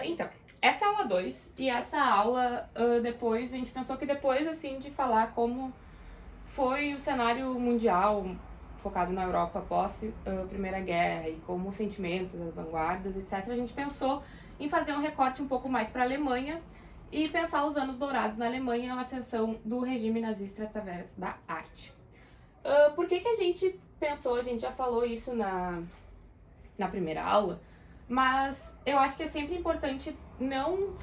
Então, essa é a aula 2 e essa aula, depois, a gente pensou que depois, assim, de falar como foi o cenário mundial focado na Europa após a Primeira Guerra e como os sentimentos, as vanguardas, etc., a gente pensou em fazer um recorte um pouco mais para a Alemanha e pensar os anos dourados na Alemanha e a ascensão do regime nazista através da arte. Por que a gente pensou, a gente já falou isso na primeira aula, mas eu acho que é sempre importante não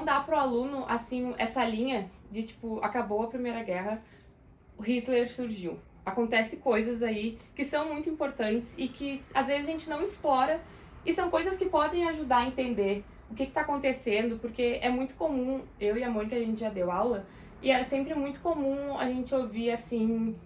dar pro aluno, assim, essa linha de, tipo, acabou a Primeira Guerra, o Hitler surgiu. Acontece coisas aí que são muito importantes e que, às vezes, a gente não explora e são coisas que podem ajudar a entender o que tá acontecendo, porque é muito comum, eu e a Mônica, a gente já deu aula, e é sempre muito comum a gente ouvir, assim,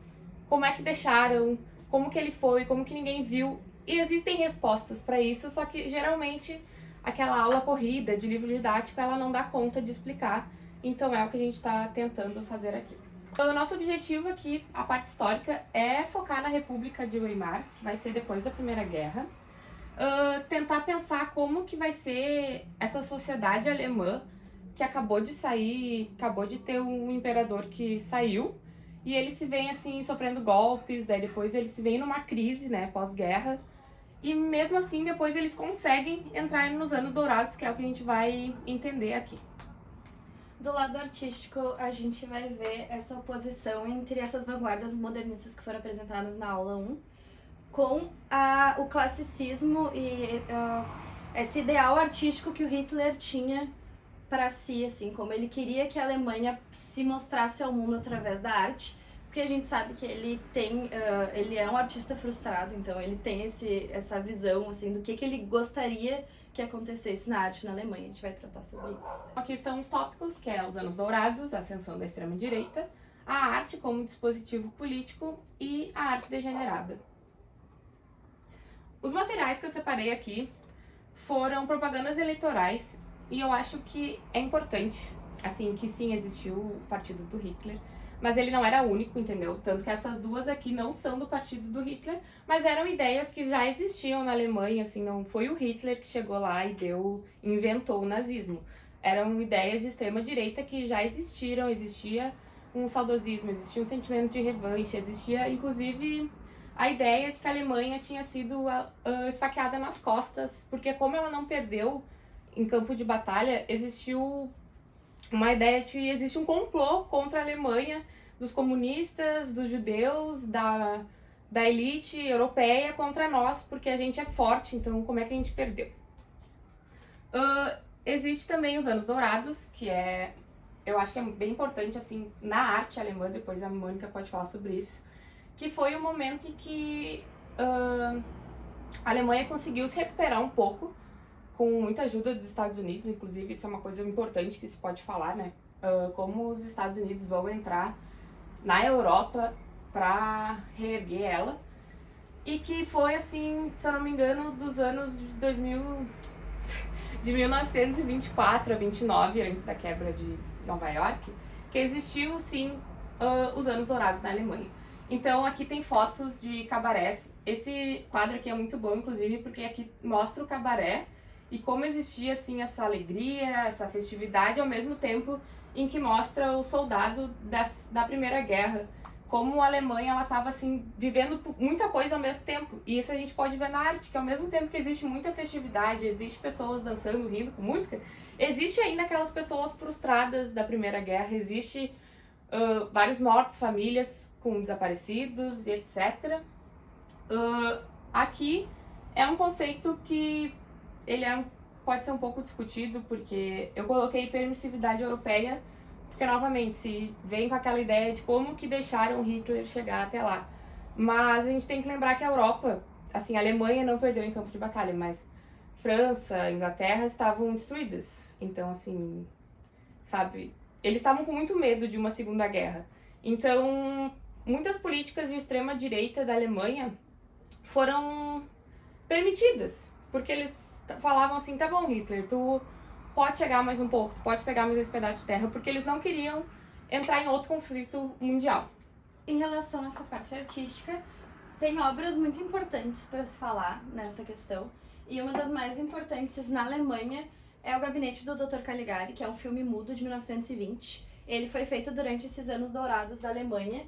como é que deixaram, como que ele foi, como que ninguém viu. E existem respostas para isso, só que geralmente aquela aula corrida de livro didático ela não dá conta de explicar. Então é o que a gente está tentando fazer aqui. Então, o nosso objetivo aqui, a parte histórica, é focar na República de Weimar, que vai ser depois da Primeira Guerra. Tentar pensar como que vai ser essa sociedade alemã que acabou de sair, acabou de ter um imperador que saiu, e eles se veem assim, sofrendo golpes, daí depois eles se veem numa crise, né, pós-guerra, e mesmo assim depois eles conseguem entrar nos anos dourados, que é o que a gente vai entender aqui. Do lado artístico, a gente vai ver essa oposição entre essas vanguardas modernistas que foram apresentadas na aula 1 com o classicismo e esse ideal artístico que o Hitler tinha para si, assim, como ele queria que a Alemanha se mostrasse ao mundo através da arte, porque a gente sabe que ele tem, ele é um artista frustrado, então ele tem essa visão, assim, do que ele gostaria que acontecesse na arte na Alemanha. A gente vai tratar sobre isso. Aqui estão os tópicos, que é os anos dourados, a ascensão da extrema-direita, a arte como dispositivo político e a arte degenerada. Os materiais que eu separei aqui foram propagandas eleitorais e eu acho que é importante, assim, que sim, existiu o partido do Hitler, mas ele não era único, entendeu? Tanto que essas duas aqui não são do partido do Hitler, mas eram ideias que já existiam na Alemanha, assim, não foi o Hitler que chegou lá e inventou o nazismo. Eram ideias de extrema-direita que já existiram, existia um saudosismo, existia um sentimento de revanche, existia, inclusive, a ideia de que a Alemanha tinha sido esfaqueada nas costas, porque como ela não perdeu em campo de batalha, existiu uma ideia de que existe um complô contra a Alemanha, dos comunistas, dos judeus, da elite europeia contra nós, porque a gente é forte, então como é que a gente perdeu? Existe também os anos dourados, que eu acho que é bem importante, assim, na arte alemã, depois a Mônica pode falar sobre isso, que foi o momento em que a Alemanha conseguiu se recuperar um pouco, com muita ajuda dos Estados Unidos, inclusive isso é uma coisa importante que se pode falar, né? Como os Estados Unidos vão entrar na Europa para reerguer ela. E que foi, assim, se eu não me engano, dos anos de 1924 a 29, antes da quebra de Nova York, que existiu, sim, os anos dourados na Alemanha. Então aqui tem fotos de cabarés. Esse quadro aqui é muito bom, inclusive, porque aqui mostra o cabaré e como existia, assim, essa alegria, essa festividade, ao mesmo tempo em que mostra o soldado da Primeira Guerra, como a Alemanha ela estava, assim, vivendo muita coisa ao mesmo tempo. E isso a gente pode ver na arte, que ao mesmo tempo que existe muita festividade, existe pessoas dançando, rindo com música, existe ainda aquelas pessoas frustradas da Primeira Guerra, existe vários mortos, famílias com desaparecidos e etc. Aqui é um conceito que ele pode ser um pouco discutido, porque eu coloquei permissividade europeia, porque novamente se vem com aquela ideia de como que deixaram Hitler chegar até lá. Mas a gente tem que lembrar que a Europa, assim, a Alemanha não perdeu em campo de batalha, mas França, Inglaterra estavam destruídas. Então, assim, sabe, eles estavam com muito medo de uma segunda guerra. Então, muitas políticas de extrema direita da Alemanha foram permitidas, porque eles falavam assim, tá bom, Hitler, tu pode chegar mais um pouco, tu pode pegar mais esse pedaço de terra, porque eles não queriam entrar em outro conflito mundial. Em relação a essa parte artística, tem obras muito importantes para se falar nessa questão. E uma das mais importantes na Alemanha é O Gabinete do Dr. Caligari, que é um filme mudo de 1920. Ele foi feito durante esses anos dourados da Alemanha.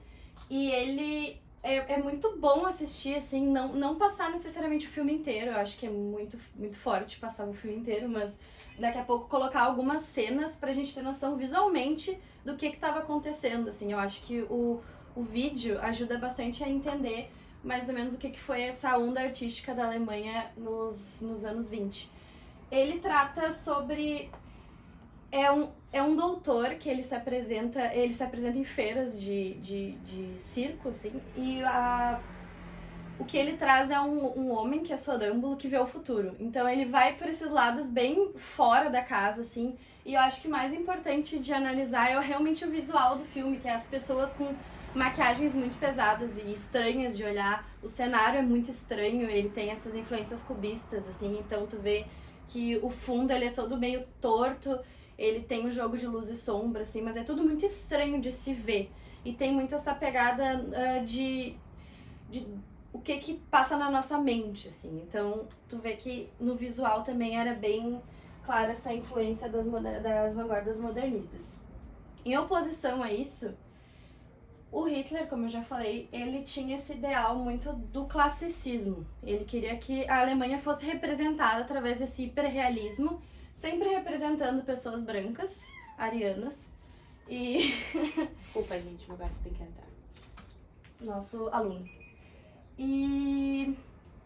E ele é muito bom assistir, assim, não passar necessariamente o filme inteiro. Eu acho que é muito, muito forte passar o filme inteiro, mas daqui a pouco colocar algumas cenas pra gente ter noção visualmente do que estava acontecendo, assim. Eu acho que o vídeo ajuda bastante a entender mais ou menos o que foi essa onda artística da Alemanha nos anos 20. Ele trata sobre... É um doutor que ele se apresenta em feiras de circo, assim, e o que ele traz é um homem que é sonâmbulo que vê o futuro. Então ele vai por esses lados bem fora da casa, assim, e eu acho que o mais importante de analisar é realmente o visual do filme, que é as pessoas com maquiagens muito pesadas e estranhas de olhar. O cenário é muito estranho, ele tem essas influências cubistas, assim, então tu vê que o fundo ele é todo meio torto, ele tem um jogo de luz e sombra, assim, mas é tudo muito estranho de se ver. E tem muito essa pegada de o que passa na nossa mente, assim. Então, tu vê que no visual também era bem clara essa influência das vanguardas modernistas. Em oposição a isso, o Hitler, como eu já falei, ele tinha esse ideal muito do classicismo. Ele queria que a Alemanha fosse representada através desse hiperrealismo, sempre representando pessoas brancas, arianas, e... Desculpa, gente, meu gato tem que entrar. Nosso aluno. E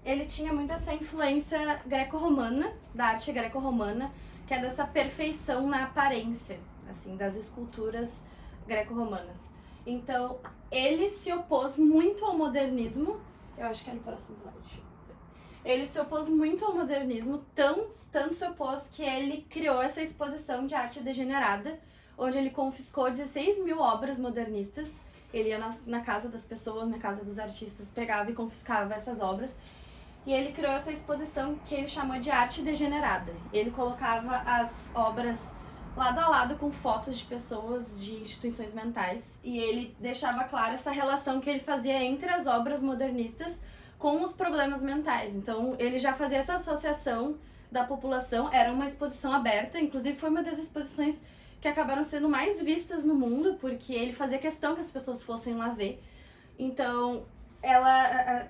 ele tinha muito essa influência greco-romana, da arte greco-romana, que é dessa perfeição na aparência, assim, das esculturas greco-romanas. Então, ele se opôs muito ao modernismo, eu acho que é no próximo slide. Ele se opôs muito ao modernismo, tanto se opôs que ele criou essa exposição de arte degenerada, onde ele confiscou 16 mil obras modernistas. Ele ia na casa das pessoas, na casa dos artistas, pegava e confiscava essas obras. E ele criou essa exposição que ele chamou de arte degenerada. Ele colocava as obras lado a lado com fotos de pessoas de instituições mentais. E ele deixava clara essa relação que ele fazia entre as obras modernistas com os problemas mentais. Então, ele já fazia essa associação da população, era uma exposição aberta, inclusive foi uma das exposições que acabaram sendo mais vistas no mundo, porque ele fazia questão que as pessoas fossem lá ver. Então, ela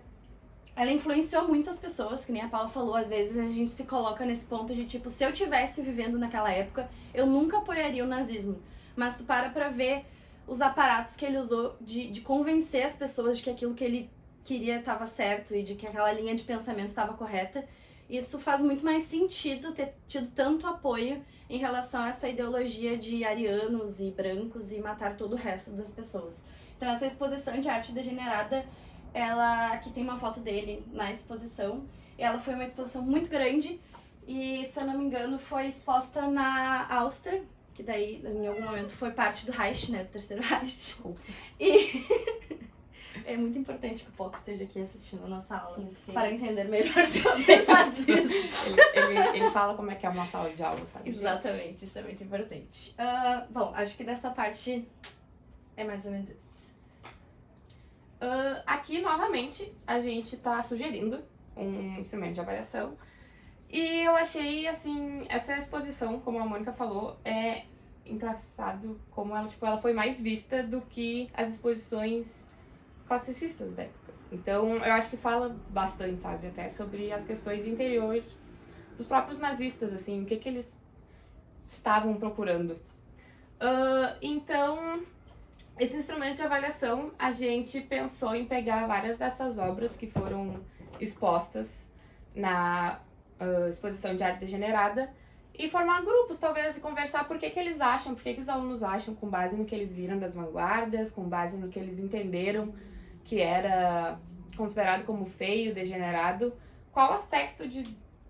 influenciou muitas pessoas, que nem a Paula falou, às vezes a gente se coloca nesse ponto de tipo, se eu tivesse vivendo naquela época, eu nunca apoiaria o nazismo. Mas tu pra ver os aparatos que ele usou de convencer as pessoas de que aquilo que ele queria estava certo e de que aquela linha de pensamento estava correta. Isso faz muito mais sentido ter tido tanto apoio em relação a essa ideologia de arianos e brancos e matar todo o resto das pessoas. Então essa exposição de arte degenerada, aqui tem uma foto dele na exposição, ela foi uma exposição muito grande e, se eu não me engano, foi exposta na Áustria, que daí em algum momento foi parte do Reich, né, do Terceiro Reich. E é muito importante que o Poco esteja aqui assistindo a nossa aula. Sim, para entender melhor sobre nazismo. ele fala como é que é uma sala de aula, sabe? Exatamente, gente? Isso é muito importante. Bom, acho que dessa parte é mais ou menos isso. Aqui, novamente, a gente tá sugerindo um instrumento de avaliação. E eu achei, assim, essa exposição, como a Mônica falou, é engraçado como ela foi mais vista do que as exposições classicistas da época. Então, eu acho que fala bastante, sabe, até sobre as questões interiores dos próprios nazistas, assim, o que eles estavam procurando. Então, esse instrumento de avaliação, a gente pensou em pegar várias dessas obras que foram expostas na exposição de arte degenerada e formar grupos, talvez, e conversar por que eles acham, por que os alunos acham, com base no que eles viram das vanguardas, com base no que eles entenderam que era considerado como feio, degenerado, qual aspecto de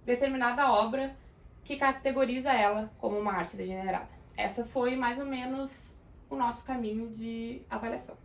determinada obra que categoriza ela como uma arte degenerada. Essa foi mais ou menos o nosso caminho de avaliação.